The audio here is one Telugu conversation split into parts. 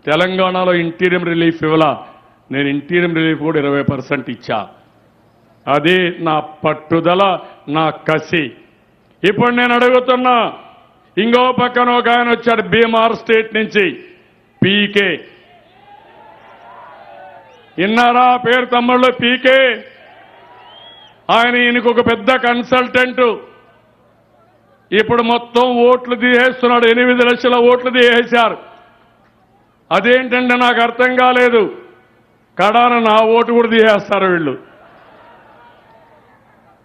తెలంగాణలో ఇంటీరియం రిలీఫ్ ఇవ్వాల. నేను ఇంటీరియం రిలీఫ్ కూడా 20% ఇచ్చా. అది నా పట్టుదల, నా కసి. ఇప్పుడు నేను అడుగుతున్నా, ఇంకో పక్కన ఒక ఆయన వచ్చాడు బీమార్ స్టేట్ నుంచి, పీకే. ఇన్నారా పేరు తమ్ముళ్ళు? పీకే. ఈయనకు ఒక పెద్ద కన్సల్టెంట్. ఇప్పుడు మొత్తం ఓట్లు తీసేస్తున్నాడు. 8 లక్షల ఓట్లు తీసేశారు. అదేంటంటే నాకు అర్థం కాలేదు. కడాన నా ఓటు కూడా తీసేస్తారు వీళ్ళు.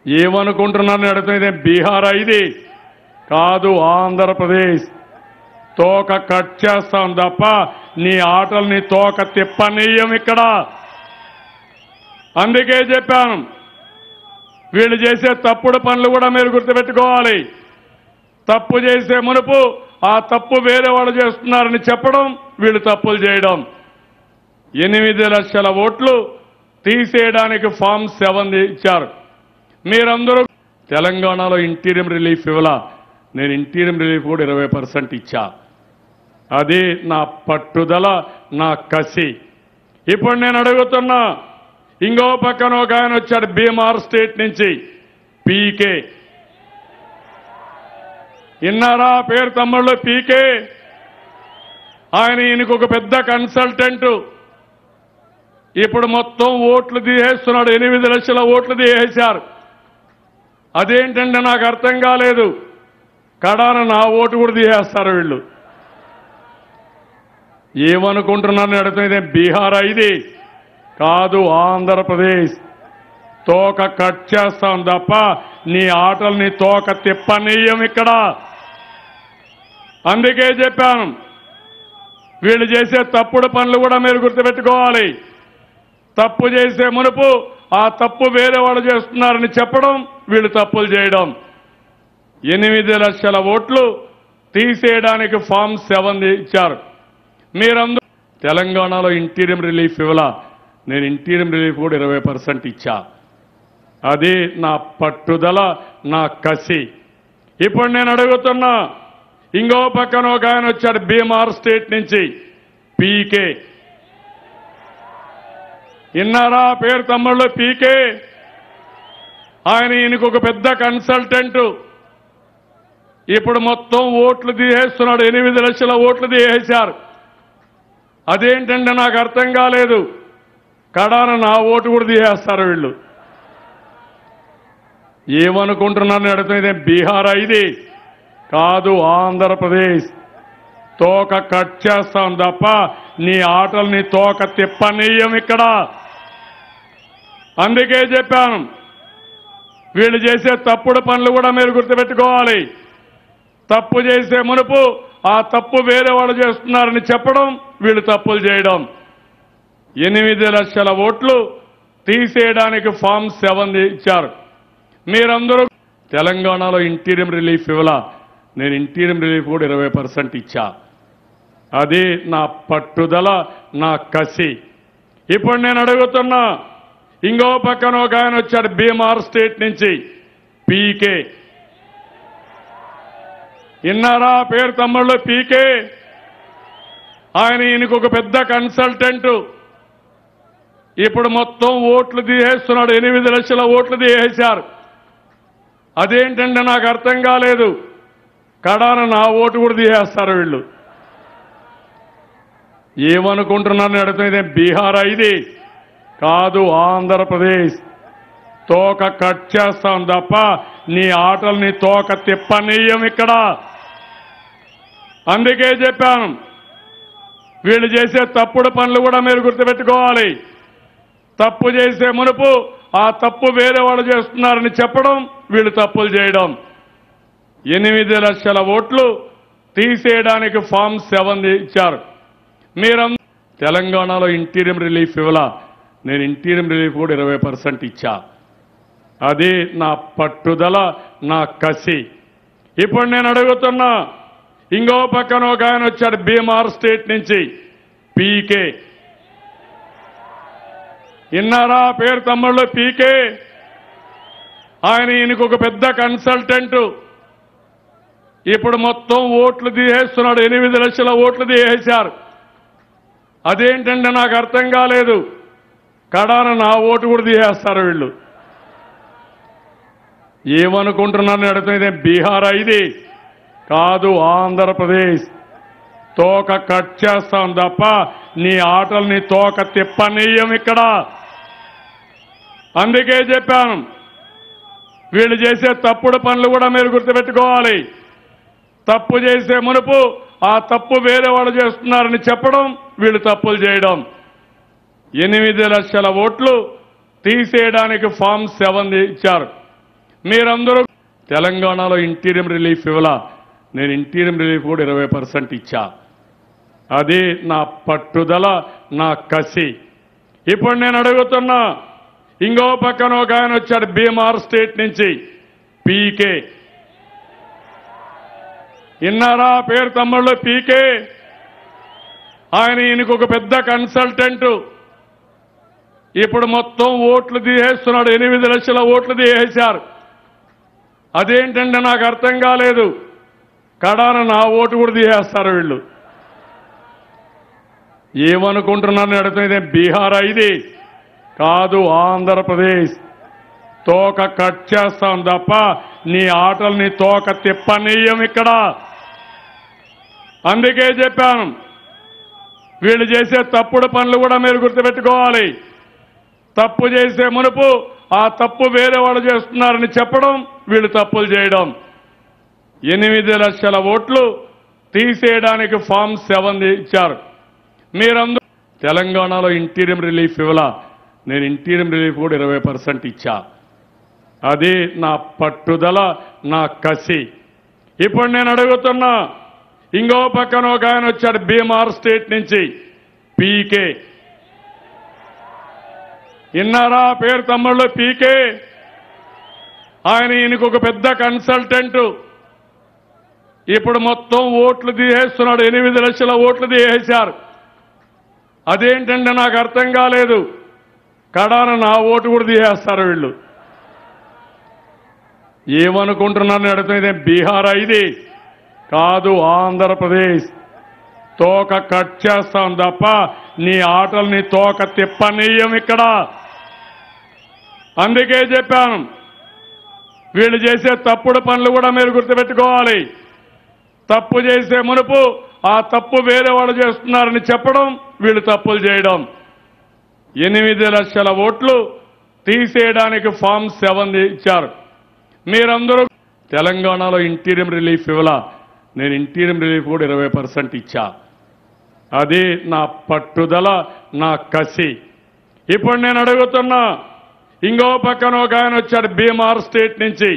ఏమనుకుంటున్నారని అడుగుతుంది. బీహార్ ఇది కాదు, ఆంధ్రప్రదేశ్. తోక కట్ చేస్తాం తప్ప నీ ఆటల్ని తోక తిప్పనీయం ఇక్కడ. అందుకే చెప్పాను, వీళ్ళు చేసే తప్పుడు పనులు కూడా మీరు గుర్తుపెట్టుకోవాలి. తప్పు చేసే మునుపు ఆ తప్పు వేరే వాళ్ళు చేస్తున్నారని చెప్పడం, వీళ్ళు తప్పులు చేయడం. 8 లక్షల ఓట్లు తీసేయడానికి ఫామ్ 7 ఇచ్చారు. మీరందరూ తెలంగాణలో ఇంటీరియం రిలీఫ్ ఇవ్వాల. నేను ఇంటీరియం రిలీఫ్ కూడా 20% ఇచ్చా. అది నా పట్టుదల, నా కసి. ఇప్పుడు నేను అడుగుతున్నా, ఇంకో పక్కన ఒక ఆయన వచ్చాడు బీమార్ స్టేట్ నుంచి, పీకే. ఇన్నారా పేరు తమ్ముళ్ళు? పీకే. ఈయనకు ఒక పెద్ద కన్సల్టెంట్. ఇప్పుడు మొత్తం ఓట్లు తీసేస్తున్నాడు. 8 లక్షల ఓట్లు తీసేశారు. అదేంటంటే నాకు అర్థం కాలేదు. కడాన నా ఓటు కూడా తీసేస్తారు వీళ్ళు. ఏమనుకుంటున్నారని అడుగుతుంది. బీహార్ ఇది కాదు, ఆంధ్రప్రదేశ్. తోక కట్ చేస్తాం తప్ప నీ ఆటల్ని తోక తిప్పనీయం ఇక్కడ. అందుకే చెప్పాను, వీళ్ళు చేసే తప్పుడు పనులు కూడా మీరు గుర్తుపెట్టుకోవాలి. తప్పు చేసే మునుపు ఆ తప్పు వేరే వాళ్ళు చేస్తున్నారని చెప్పడం, వీళ్ళు తప్పులు చేయడం. 8 లక్షల ఓట్లు తీసేయడానికి ఫామ్ 7 ఇచ్చారు. మీరందరూ తెలంగాణలో ఇంటీరియం రిలీఫ్ ఇవ్వాల. నేను ఇంటీరియం రిలీఫ్ కూడా 20% ఇచ్చా. అది నా పట్టుదల, నా కసి. ఇప్పుడు నేను అడుగుతున్నా, ఇంకో పక్కన ఒక ఆయన వచ్చాడు బీమార్ స్టేట్ నుంచి, పీకే. ఇన్నారా పేరు తమ్ముళ్ళు? పీకే. ఈయనకు ఒక పెద్ద కన్సల్టెంట్. ఇప్పుడు మొత్తం ఓట్లు తీసేస్తున్నాడు. 8 లక్షల ఓట్లు తీసేశారు. అదేంటంటే నాకు అర్థం కాలేదు. కడాన నా ఓటు కూడా తీసేస్తారు వీళ్ళు. ఏమనుకుంటున్నారని అడుగుతుంది. బీహార్ ఇది కాదు, ఆంధ్రప్రదేశ్. తోక కట్ చేస్తాం తప్ప నీ ఆటల్ని తోక తిప్పనీయం ఇక్కడ. అందుకే చెప్పాను, వీళ్ళు చేసే తప్పుడు పనులు కూడా మీరు గుర్తుపెట్టుకోవాలి. తప్పు చేసే మునుపు ఆ తప్పు వేరే వాళ్ళు చేస్తున్నారని చెప్పడం, వీళ్ళు తప్పులు చేయడం. 8 లక్షల ఓట్లు తీసేయడానికి ఫామ్ 7 ఇచ్చారు. మీరందరూ తెలంగాణలో ఇంటీరియం రిలీఫ్ ఇవ్వాల. నేను ఇంటీరియం రిలీఫ్ కూడా 20% ఇచ్చా. అది నా పట్టుదల, నా కసి. ఇప్పుడు నేను అడుగుతున్నా, ఇంకో పక్కన ఒక ఆయన వచ్చాడు బీమార్ స్టేట్ నుంచి, పీకే. ఇన్నారా పేరు తమ్ముళ్ళు? పీకే. ఈయనకు ఒక పెద్ద కన్సల్టెంట్. ఇప్పుడు మొత్తం ఓట్లు తీసేస్తున్నాడు. 8 లక్షల ఓట్లు తీసేశారు. అదేంటంటే నాకు అర్థం కాలేదు. కడాన నా ఓటు కూడా తీసేస్తారు వీళ్ళు. ఏమనుకుంటున్నారని అడుగుతుంది. బీహార్ ఇది కాదు, ఆంధ్రప్రదేశ్. తోక కట్ చేస్తాం తప్ప నీ ఆటల్ని తోక తిప్పనీయం ఇక్కడ. అందుకే చెప్పాను, వీళ్ళు చేసే తప్పుడు పనులు కూడా మీరు గుర్తుపెట్టుకోవాలి. తప్పు చేసే మునుపు ఆ తప్పు వేరే వాళ్ళు చేస్తున్నారని చెప్పడం, వీళ్ళు తప్పులు చేయడం. 8 లక్షల ఓట్లు తీసేయడానికి ఫామ్ 7 ఇచ్చారు. మీరందరూ తెలంగాణలో ఇంటీరియం రిలీఫ్ ఇవ్వాల. నేను ఇంటీరియం రిలీఫ్ కూడా 20% ఇచ్చా. అది నా పట్టుదల, నా కసి. ఇప్పుడు నేను అడుగుతున్నా, ఇంకో పక్కన ఒక ఆయన వచ్చాడు బీమార్ స్టేట్ నుంచి, పీకే. ఇన్నారా పేరు తమ్ముళ్ళు? పీకే. ఈయనకు ఒక పెద్ద కన్సల్టెంట్. ఇప్పుడు మొత్తం ఓట్లు తీసేస్తున్నాడు. 8 లక్షల ఓట్లు తీసేశారు. అదేంటంటే నాకు అర్థం కాలేదు. కడాన నా ఓటు కూడా తీసేస్తారు వీళ్ళు. ఏమనుకుంటున్నారని అడుగుతుంది. బీహార్ ఇది కాదు, ఆంధ్రప్రదేశ్. తోక కట్ చేస్తాం తప్ప నీ ఆటల్ని తోక తిప్పనీయం ఇక్కడ. అందుకే చెప్పాను, వీళ్ళు చేసే తప్పుడు పనులు కూడా మీరు గుర్తుపెట్టుకోవాలి. తప్పు చేసే మునుపు ఆ తప్పు వేరే వాళ్ళు చేస్తున్నారని చెప్పడం, వీళ్ళు తప్పులు చేయడం. 8 లక్షల ఓట్లు తీసేయడానికి ఫామ్ 7 ఇచ్చారు. మీరందరూ తెలంగాణలో ఇంటీరియం రిలీఫ్ ఇవ్వాల. నేను ఇంటీరియం రిలీఫ్ కూడా 20% ఇచ్చా. అది నా పట్టుదల, నా కసి. ఇప్పుడు నేను అడుగుతున్నా, ఇంకో పక్కన ఒక ఆయన వచ్చాడు బీహార్ స్టేట్ నుంచి, పీకే. విన్నారా పేరు తమ్ముళ్ళు? పీకే. ఆయన ఈయనకు ఒక పెద్ద కన్సల్టెంట్. ఇప్పుడు మొత్తం ఓట్లు తీసేస్తున్నాడు. 8 లక్షల ఓట్లు తీసేశారు. అదేంటంటే నాకు అర్థం కాలేదు. కడాన నా ఓటు కూడా తీసేస్తారు వీళ్ళు. ఏమనుకుంటున్నారని అడుగుతుంది. బీహార్ ఇది కాదు, ఆంధ్రప్రదేశ్. తోక కట్ చేస్తాం తప్ప నీ ఆటల్ని తోక తిప్పనీయం ఇక్కడ. అందుకే చెప్పాను, వీళ్ళు చేసే తప్పుడు పనులు కూడా మీరు గుర్తుపెట్టుకోవాలి. తప్పు చేసే మునుపు ఆ తప్పు వేరే వాళ్ళు చేస్తున్నారని చెప్పడం, వీళ్ళు తప్పులు చేయడం. 8 లక్షల ఓట్లు తీసేయడానికి ఫామ్ 7 ఇచ్చారు. మీరందరూ తెలంగాణలో ఇంటీరియం రిలీఫ్ ఇవ్వాల. నేను ఇంటీరియం రిలీఫ్ కూడా 20% ఇచ్చా. అది నా పట్టుదల, నా కసి. ఇప్పుడు నేను అడుగుతున్నా, ఇంకో పక్కన ఒక ఆయన వచ్చాడు బీహార్ స్టేట్ నుంచి, పీకే. విన్నారా పేరు తమ్ముళ్ళు? పీకే. ఆయన ఈయనకు ఒక పెద్ద కన్సల్టెంట్. ఇప్పుడు మొత్తం ఓట్లు తీసేస్తున్నాడు. 8 లక్షల ఓట్లు తీసేశారు. అదేంటంటే నాకు అర్థం కాలేదు. కడాన నా ఓటు కూడా తీసేస్తారు వీళ్ళు. ఏమనుకుంటున్నారని అడుగుతుంది. బీహార్ ఇది కాదు, ఆంధ్రప్రదేశ్. తోక కట్ చేస్తాం తప్ప నీ ఆటల్ని తోక తిప్పనీయం ఇక్కడ. అందుకే చెప్పాను, వీళ్ళు చేసే తప్పుడు పనులు కూడా మీరు గుర్తుపెట్టుకోవాలి. తప్పు చేసే మునుపు ఆ తప్పు వేరే వాళ్ళు చేస్తున్నారని చెప్పడం, వీళ్ళు తప్పులు చేయడం. 8 లక్షల ఓట్లు తీసేయడానికి ఫామ్ 7 ఇచ్చారు. మీరందరూ తెలంగాణలో ఇంటీరియం రిలీఫ్ ఇవ్వాల. నేను ఇంటీరియం రిలీఫ్ కూడా 20% ఇచ్చా. అది నా పట్టుదల, నా కసి. ఇప్పుడు నేను అడుగుతున్నా, ఇంకో పక్కన ఒక ఆయన వచ్చాడు బీహార్ స్టేట్ నుంచి,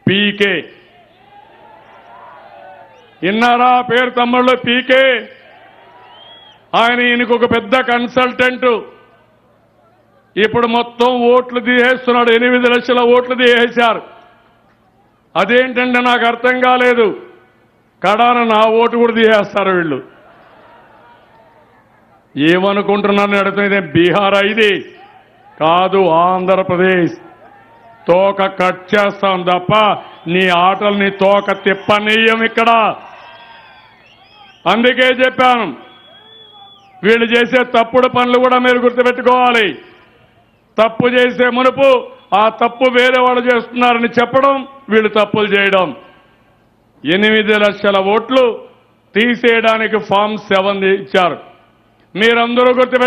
పీకే. విన్నారా పేరు తమ్ముళ్ళు? పీకే. ఆయన ఈయనకు ఒక పెద్ద కన్సల్టెంట్. ఇప్పుడు మొత్తం ఓట్లు తీసేస్తున్నాడు. 8 లక్షల ఓట్లు తీసేశారు. అదేంటంటే నాకు అర్థం కాలేదు. కడాన నా ఓటు కూడా తీసేస్తారు వీళ్ళు. ఏమనుకుంటున్నారని అడుగుతుంది. బీహార్ ఇది కాదు, ఆంధ్రప్రదేశ్. తోక కట్ చేస్తాం తప్ప నీ ఆటల్ని తోక తిప్పనీయం ఇక్కడ. అందుకే చెప్పాను, వీళ్ళు చేసే తప్పుడు పనులు కూడా మీరు గుర్తుపెట్టుకోవాలి. తప్పు చేసే మునుపు ఆ తప్పు వేరే వాళ్ళు చేస్తున్నారని చెప్పడం, వీళ్ళు తప్పులు చేయడం. 8 లక్షల ఓట్లు తీసేయడానికి ఫామ్ 7 ఇచ్చారు. మీరందరూ గుర్తుపెట్టుకోవాలి.